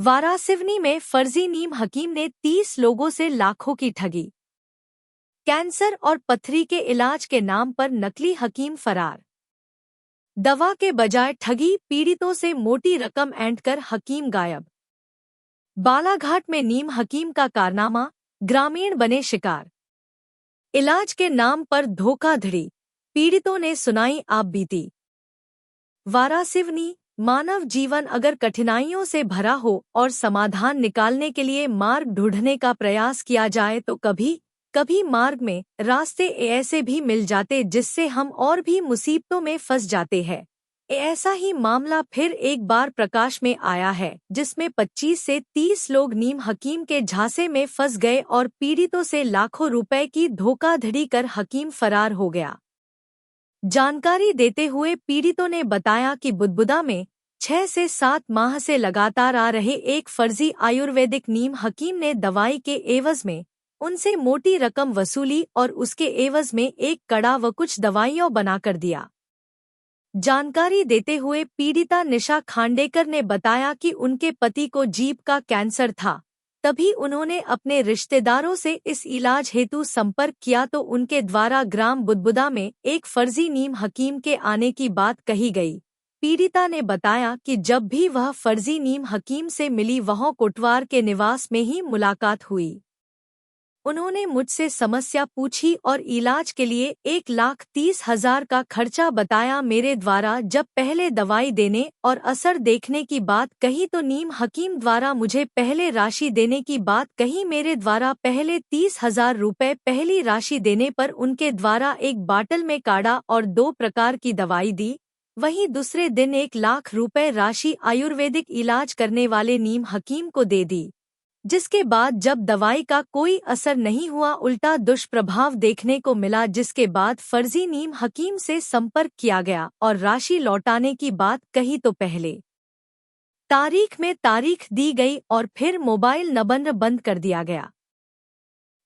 वारासिवनी में फर्जी नीम हकीम ने 30 लोगों से लाखों की ठगी। कैंसर और पथरी के इलाज के नाम पर नकली हकीम फरार। दवा के बजाय ठगी, पीड़ितों से मोटी रकम ऐंठकर हकीम गायब। बालाघाट में नीम हकीम का कारनामा, ग्रामीण बने शिकार। इलाज के नाम पर धोखाधड़ी, पीड़ितों ने सुनाई आप बीती। वारासिवनी, मानव जीवन अगर कठिनाइयों से भरा हो और समाधान निकालने के लिए मार्ग ढूंढने का प्रयास किया जाए तो कभी कभी मार्ग में रास्ते ऐसे भी मिल जाते जिससे हम और भी मुसीबतों में फंस जाते हैं। ऐसा ही मामला फिर एक बार प्रकाश में आया है, जिसमें 25 से 30 लोग नीम हकीम के झांसे में फंस गए और पीड़ितों से लाखों रुपए की धोखाधड़ी कर हकीम फरार हो गया। जानकारी देते हुए पीड़ितों ने बताया कि बुदबुदा में 6 से 7 माह से लगातार आ रहे एक फर्जी आयुर्वेदिक नीम हकीम ने दवाई के एवज में उनसे मोटी रकम वसूली और उसके एवज में एक कड़ा व कुछ दवाइयों बनाकर दिया। जानकारी देते हुए पीड़िता निशा खांडेकर ने बताया कि उनके पति को जीभ का कैंसर था, तभी उन्होंने अपने रिश्तेदारों से इस इलाज हेतु संपर्क किया तो उनके द्वारा ग्राम बुदबुदा में एक फर्जी नीम हकीम के आने की बात कही गई। पीड़िता ने बताया कि जब भी वह फर्जी नीम हकीम से मिली वह कोटवार के निवास में ही मुलाकात हुई। उन्होंने मुझसे समस्या पूछी और इलाज के लिए 1,30,000 का खर्चा बताया। मेरे द्वारा जब पहले दवाई देने और असर देखने की बात कही तो नीम हकीम द्वारा मुझे पहले राशि देने की बात कही। मेरे द्वारा पहले 30,000 रुपए पहली राशि देने पर उनके द्वारा एक बाटल में काढ़ा और 2 प्रकार की दवाई दी। वहीं दूसरे दिन 1 लाख रुपए राशि आयुर्वेदिक इलाज करने वाले नीम हकीम को दे दी, जिसके बाद जब दवाई का कोई असर नहीं हुआ, उल्टा दुष्प्रभाव देखने को मिला, जिसके बाद फर्जी नीम हकीम से संपर्क किया गया और राशि लौटाने की बात कही तो पहले तारीख में तारीख दी गई और फिर मोबाइल नंबर बंद कर दिया गया।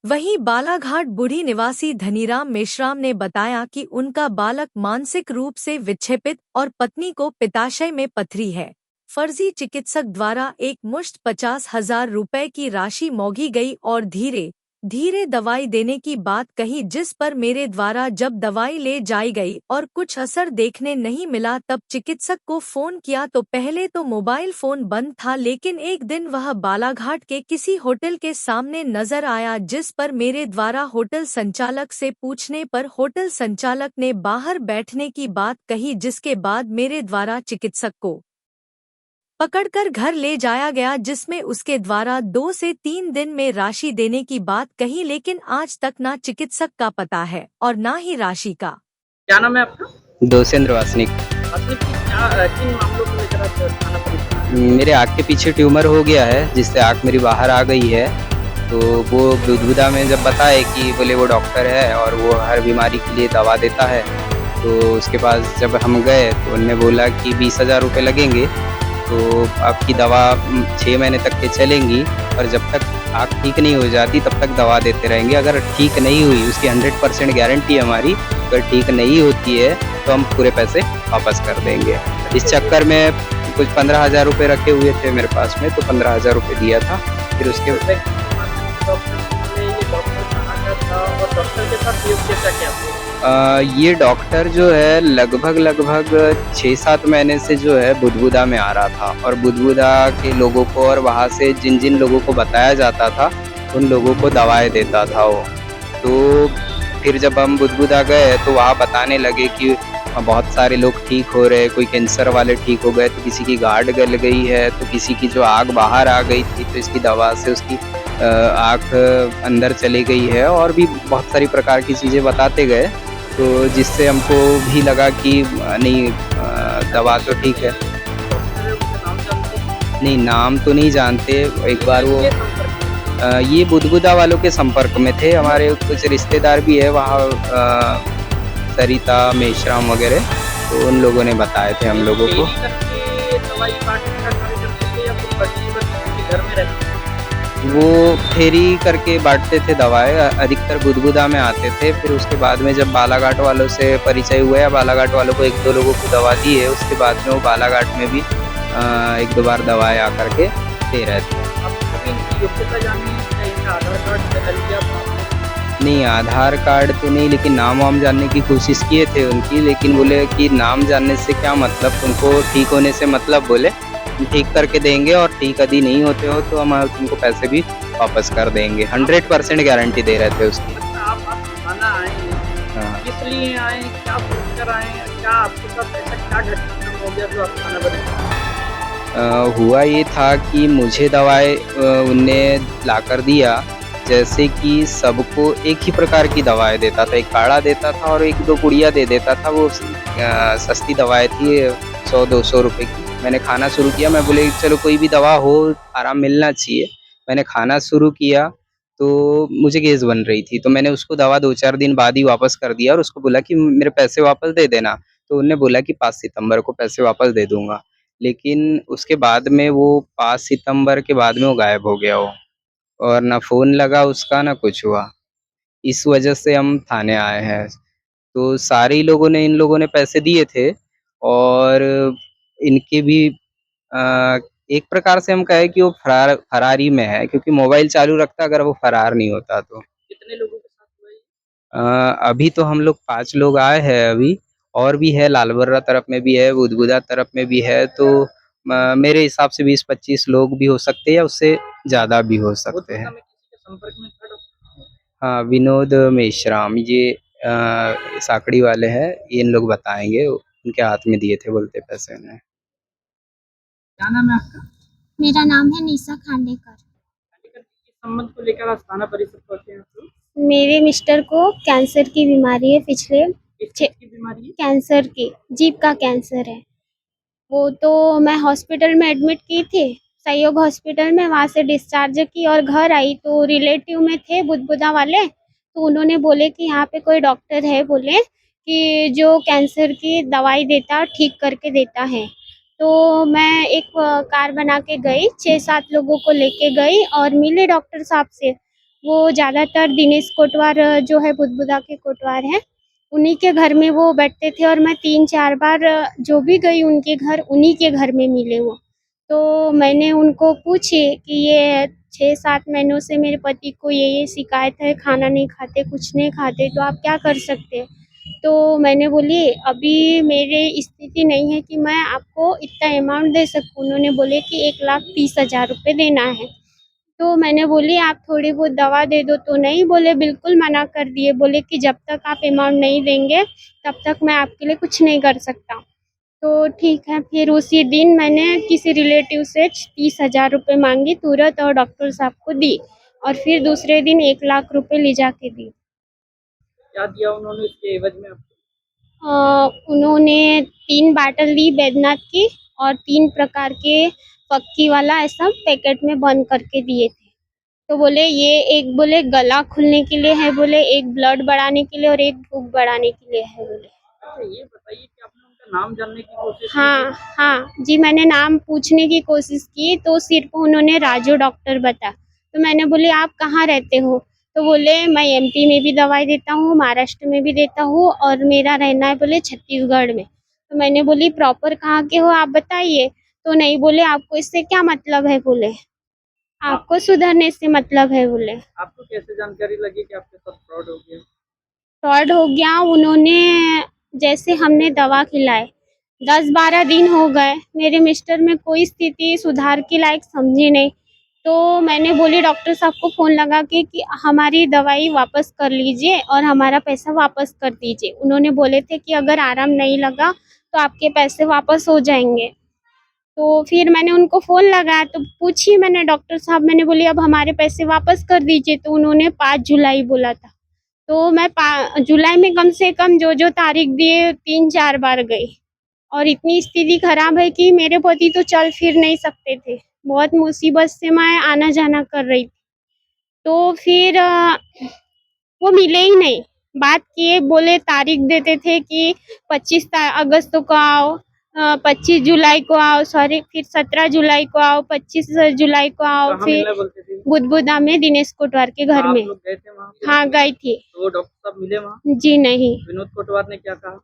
वहीं बालाघाट बूढ़ी निवासी धनीराम मेश्राम ने बताया कि उनका बालक मानसिक रूप से विक्षेपित और पत्नी को पित्ताशय में पथरी है। फर्जी चिकित्सक द्वारा एक मुश्त 50,000 रुपए की राशि मांगी गई और धीरे धीरे दवाई देने की बात कही, जिस पर मेरे द्वारा जब दवाई ले जाई गई और कुछ असर देखने नहीं मिला तब चिकित्सक को फोन किया तो पहले तो मोबाइल फोन बंद था, लेकिन एक दिन वह बालाघाट के किसी होटल के सामने नजर आया, जिस पर मेरे द्वारा होटल संचालक से पूछने पर होटल संचालक ने बाहर बैठने की बात कही, जिसके बाद मेरे द्वारा चिकित्सक को पकड़कर घर ले जाया गया, जिसमें उसके द्वारा 2 से 3 दिन में राशि देने की बात कही, लेकिन आज तक ना चिकित्सक का पता है और ना ही राशि का। क्या नाम है आपका? दोसेंद्र वासनिक। किन मामलों को लेकर आप थाना पुलिस? मेरे आँख के पीछे ट्यूमर हो गया है, जिससे आँख मेरी बाहर आ गई है। तो वो बुदबुदा में जब बताए कि बोले वो डॉक्टर है और वो हर बीमारी के लिए दवा देता है, तो उसके पास जब हम गए तो उन्होंने बोला कि 20,000 रुपये लगेंगे, तो आपकी दवा 6 महीने तक के चलेंगी और जब तक आँख ठीक नहीं हो जाती तब तक दवा देते रहेंगे। अगर ठीक नहीं हुई, उसकी 100% गारंटी है हमारी, अगर ठीक नहीं होती है तो हम पूरे पैसे वापस कर देंगे। इस चक्कर में कुछ 15,000 रुपये रखे हुए थे मेरे पास में, तो 15,000 रुपये दिया था। फिर उसके ये डॉक्टर जो है लगभग 6-7 महीने से जो है बुदबुदा में आ रहा था और बुदबुदा के लोगों को और वहाँ से जिन लोगों को बताया जाता था उन लोगों को दवाएं देता था वो। तो फिर जब हम बुदबुदा गए तो वहाँ बताने लगे कि बहुत सारे लोग ठीक हो रहे, कोई कैंसर वाले ठीक हो गए, तो किसी की गांठ गल गई है, तो किसी की जो आँख बाहर आ गई थी तो इसकी दवा से उसकी आँख अंदर चली गई है, और भी बहुत सारी प्रकार की चीज़ें बताते गए। तो जिससे हमको भी लगा कि नहीं, दवा तो ठीक है। नहीं, नाम तो नहीं जानते। एक बार वो ये बुदबुदा वालों के संपर्क में थे, हमारे कुछ रिश्तेदार भी है वहाँ, सरिता मेश्राम वगैरह, तो उन लोगों ने बताए थे हम लोगों को। वो फेरी करके बांटते थे दवाएं, अधिकतर बुदबुदा में आते थे। फिर उसके बाद में जब बालाघाट वालों से परिचय हुआ या बालाघाट वालों को 1-2 लोगों को दवा दी है, उसके बाद में वो बालाघाट में भी 1-2 बार दवाएं आकर के दे रहे थे। आपको कभी इनकी योग्यता जाननी है या इनका आधार कार्ड डाल दिया आपने? नहीं, आधार कार्ड तो नहीं, लेकिन नाम वाम जानने की कोशिश किए थे उनकी, लेकिन बोले कि नाम जानने से क्या मतलब, तुमको ठीक होने से मतलब बोले, हम ठीक करके देंगे और ठीक यदि नहीं होते हो तो हम तुमको पैसे भी वापस कर देंगे। 100% गारंटी दे रहे थे उसकी। अच्छा, आप थाना आए हैं, हाँ। किस लिए आए हैं, क्या पूछकर आए हैं, क्या आपके साथ ऐसा क्या घटना हो गया जो आप थाना बने? हुआ ये था कि मुझे दवाई उनने लाकर दिया, जैसे कि सबको एक ही प्रकार की दवाएँ देता था, एक काढ़ा देता था और 1-2 पुड़िया दे देता था। वो सस्ती दवाएँ थी 100-200 रुपए की। मैंने खाना शुरू किया, मैं बोले चलो कोई भी दवा हो, आराम मिलना चाहिए। मैंने खाना शुरू किया, तो मुझे गैस बन रही थी, तो मैंने उसको दवा 2-4 दिन बाद ही वापस कर दिया और उसको बोला कि मेरे पैसे वापस दे देना। तो उन्होंने बोला कि 5 सितंबर को पैसे वापस दे दूँगा। लेकिन उसके बाद में वो 5 सितंबर के बाद में वो गायब हो गया वो, और ना फ़ोन लगा उसका ना कुछ हुआ। इस वजह से हम थाने आए हैं। तो सारे ही लोगों ने इन लोगों ने पैसे दिए थे और इनके भी एक प्रकार से हम कहें कि वो फरारी में है, क्योंकि मोबाइल चालू रखता अगर वो फरार नहीं होता तो। कितने लोगों के साथ हुआ ये? अभी तो हम लोग 5 लोग आए हैं अभी, और भी है, लालबर्रा तरफ में भी है, बुदबुदा तरफ में भी है, तो मेरे हिसाब से 20-25 लोग भी हो सकते हैं या उससे ज़्यादा भी हो सकते बुधगुप्ता हैं। में किसी के संपर्क में था डॉक्टर? हाँ, विनोद मेश्राम ये साकड़ी वाले हैं, ये इन लोग बताएँगे, उनके हाथ में दिए थे बोलते पैसे उन्हें। क्या नाम है आपका? मेरा नाम है निशा खांडेकर। खांडेकर जी, किस संबंध को लेकर आज थाना परिसर पहुंचे हैं आप लोग? मेरे मिस्टर को कैंसर की बीमारी है, पिछले किस चीज की बीमारी है? कैंसर की, जीभ का कैंसर है। वो तो मैं हॉस्पिटल में एडमिट की थी, सहयोग हॉस्पिटल में, वहाँ से डिस्चार्ज की और घर आई तो रिलेटिव में थे बुदबुदा वाले, तो उन्होंने बोले कि यहाँ पे कोई डॉक्टर है बोले कि जो कैंसर की दवाई देता, ठीक करके देता है। तो मैं एक कार बना के गई, 6-7 लोगों को लेके गई और मिले डॉक्टर साहब से। वो ज़्यादातर दिनेश कोटवार जो है बुदबुदा के कोटवार हैं, उन्हीं के घर में वो बैठते थे और मैं 3-4 बार जो भी गई उनके घर, उन्हीं के घर में मिले वो। तो मैंने उनको पूछी कि ये 6-7 महीनों से मेरे पति को ये शिकायत है, खाना नहीं खाते, कुछ नहीं खाते, तो आप क्या कर सकते हैं? तो मैंने बोली अभी मेरी स्थिति नहीं है कि मैं आपको इतना अमाउंट दे सकूँ। उन्होंने बोले कि 1,30,000 रुपए देना है। तो मैंने बोली आप थोड़ी बहुत दवा दे दो, तो नहीं, बोले बिल्कुल मना कर दिए, बोले कि जब तक आप अमाउंट नहीं देंगे तब तक मैं आपके लिए कुछ नहीं कर सकता। तो ठीक है, फिर उसी दिन मैंने किसी रिलेटिव से 30,000 रुपए मांगी तुरंत और डॉक्टर साहब को दी और फिर दूसरे दिन 1,00,000 रुपए ले जाके दी। क्या दिया उन्होंने इसके एवज में आपको? उन्होंने 3 बाटल दी बैद्यनाथ की और 3 प्रकार के फक्की वाला ऐसा पैकेट में बंद करके दिए थे। तो बोले ये एक बोले गला खुलने के लिए है, बोले एक ब्लड बढ़ाने के लिए और एक भूख बढ़ाने के लिए है बोले। अच्छा, ये बताइए कि आपने उनका नाम जानने की कोशिश की हाँ, थी? हाँ जी, मैंने नाम पूछने की कोशिश की तो सिर्फ उन्होंने राजू डॉक्टर बताया। तो मैंने बोली आप कहाँ रहते हो? तो बोले मैं एमपी में भी दवाई देता हूँ, महाराष्ट्र में भी देता हूँ और मेरा रहना है बोले छत्तीसगढ़ में। तो मैंने बोली प्रॉपर कहाँ के हो आप बताइए? तो नहीं, बोले आपको इससे क्या मतलब है बोले, आपको सुधरने से मतलब है बोले। आपको कैसे जानकारी लगी कि आपके साथ फ्रॉड हो गया? फ्रॉड हो गया, उन्होंने जैसे हमने दवा खिलाए 10-12 दिन हो गए, मेरे मिस्टर में कोई स्थिति सुधार के लायक समझी नहीं। तो मैंने बोली डॉक्टर साहब को फ़ोन लगा के कि हमारी दवाई वापस कर लीजिए और हमारा पैसा वापस कर दीजिए। उन्होंने बोले थे कि अगर आराम नहीं लगा तो आपके पैसे वापस हो जाएंगे। तो फिर मैंने उनको फ़ोन लगाया तो पूछी मैंने डॉक्टर साहब, मैंने बोली अब हमारे पैसे वापस कर दीजिए, तो उन्होंने 5 जुलाई बोला था। तो मैं जुलाई में कम से कम जो तारीख दिए 3-4 बार गई और इतनी स्थिति खराब है कि मेरे पति तो चल फिर नहीं सकते थे। बहुत मुसीबत से मैं आना-जाना कर रही थी। तो फिर वो मिले ही नहीं। बात किए, बोले तारीख देते थे कि 25 अगस्त को आओ, 25 जुलाई को आओ, सॉरी फिर 17 जुलाई को आओ, 25 जुलाई को आओ, कहाँ फिर मिलना बोलते थे? बुदबुदा में दिनेश कोटवार के घर आप में। लोग गए थे वहाँ? हाँ, गई थी। तो डॉक्टर साहब मिले वहाँ? जी नहीं, विनोद कोटवार ने क्या कहा?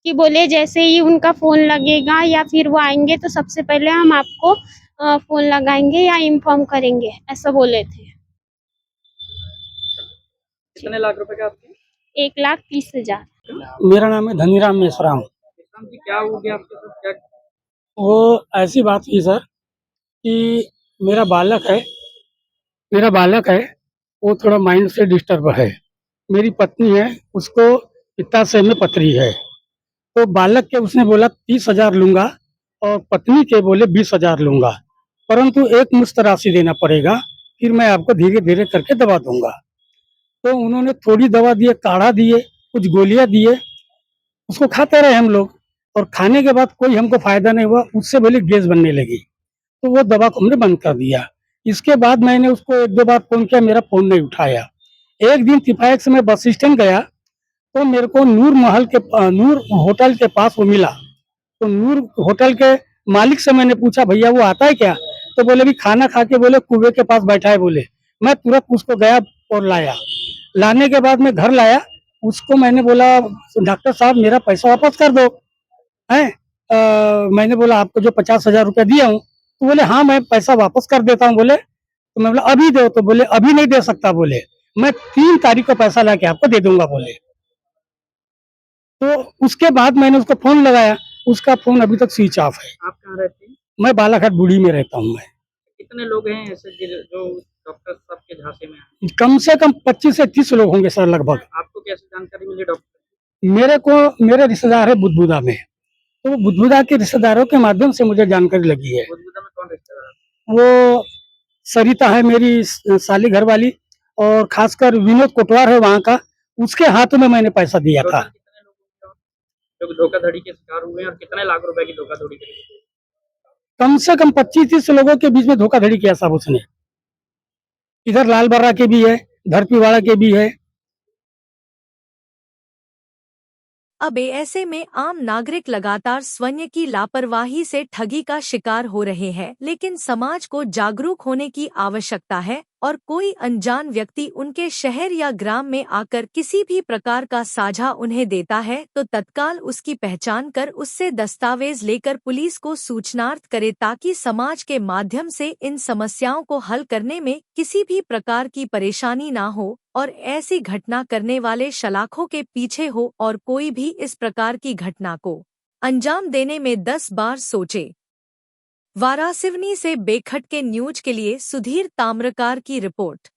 कि बोले जैसे ही उनका फ़ोन लगेगा या फिर वो आएँगे तो सबसे पहले हम आपको फ़ोन लगाएँगे या इन्फॉर्म करेंगे, ऐसा बोले थे। कितने लाख रुपए का आपके? 1,30,000। मेरा नाम है धनीराम मेश्राम। विश्राम जी, क्या हो गया आपके साथ? क्या वो ऐसी बात हुई सर कि मेरा बालक है मेरा बालक है, वो थोड़ा माइंड से डिस्टर्ब है। मेरी पत्नी है, उसको पित्ताशय में पथरी है। तो बालक के उसने बोला 30,000 लूँगा और पत्नी के बोले 20,000 लूँगा, परंतु एक मुश्त राशि देना पड़ेगा, फिर मैं आपको धीरे-धीरे करके दवा दूँगा। तो उन्होंने थोड़ी दवा दिए, काढ़ा दिए, कुछ गोलियाँ दिए, उसको खाते रहे हम लोग और खाने के बाद कोई हमको फ़ायदा नहीं हुआ, उससे बोले गैस बनने लगी। तो वो दवा को हमने बंद कर दिया। इसके बाद मैंने उसको 1-2 बार फ़ोन किया, मेरा फ़ोन नहीं उठाया। एक दिन किफ़ायत से मैं बस स्टैंड गया, तो मेरे को नूर होटल के पास वो मिला। तो नूर होटल के मालिक से मैंने पूछा, भैया वो आता है क्या? तो बोले अभी खाना खा के बोले कुएँ के पास बैठा है बोले। मैं तुरंत उसको गया और लाया। लाने के बाद मैं घर लाया, उसको मैंने बोला डॉक्टर साहब मेरा पैसा वापस कर दो, हैं? मैंने बोला आपको जो 50,000 रुपया दिया हूँ, तो बोले हाँ, मैं पैसा वापस कर देता हूँ बोले। तो मैं बोला अभी दो, तो बोले अभी नहीं दे सकता बोले, मैं 3 तारीख को पैसा लाके आपको दे दूँगा बोले। तो उसके बाद मैंने उसको फ़ोन लगाया, उसका फ़ोन अभी तक स्विच ऑफ है। आप कहाँ रहते हैं? मैं बालाघाट बूढ़ी में रहता हूँ मैं। कितने लोग हैं ऐसे जो डॉक्टर साहब के झांसे में आए? कम से कम 25 से 30 लोग होंगे सर लगभग। आपको कैसे जानकारी मिली डॉक्टर? मेरे रिश्तेदार है बुधबुदा में, तो बुधबुदा के रिश्तेदारों के माध्यम से मुझे जानकारी लगी है। बुधबुदा में कौन रिश्तेदार? वो सरिता है मेरी साली घर वाली और खासकर विनोद कोटवार है वहाँ का, उसके हाथों में मैंने पैसा दिया था। टोटल कितने लोग होंगे जो धोखाधड़ी के शिकार हुए हैं और कितने लाख रुपए की धोखाधड़ी करी? कम से कम 25-30 लोगों के बीच में धोखाधड़ी किया साहब उसने। इधर लालबर्रा के भी है, धरतीवाड़ा के भी है। अब ऐसे में आम नागरिक लगातार स्वयं की लापरवाही से ठगी का शिकार हो रहे हैं, लेकिन समाज को जागरूक होने की आवश्यकता है और कोई अनजान व्यक्ति उनके शहर या ग्राम में आकर किसी भी प्रकार का साझा उन्हें देता है तो तत्काल उसकी पहचान कर उससे दस्तावेज लेकर पुलिस को सूचनार्थ करे, ताकि समाज के माध्यम से इन समस्याओं को हल करने में किसी भी प्रकार की परेशानी ना हो और ऐसी घटना करने वाले शलाखों के पीछे हो और कोई भी इस प्रकार की घटना को अंजाम देने में 10 बार सोचे। वारासिवनी से बेखट के न्यूज के लिए सुधीर ताम्रकार की रिपोर्ट।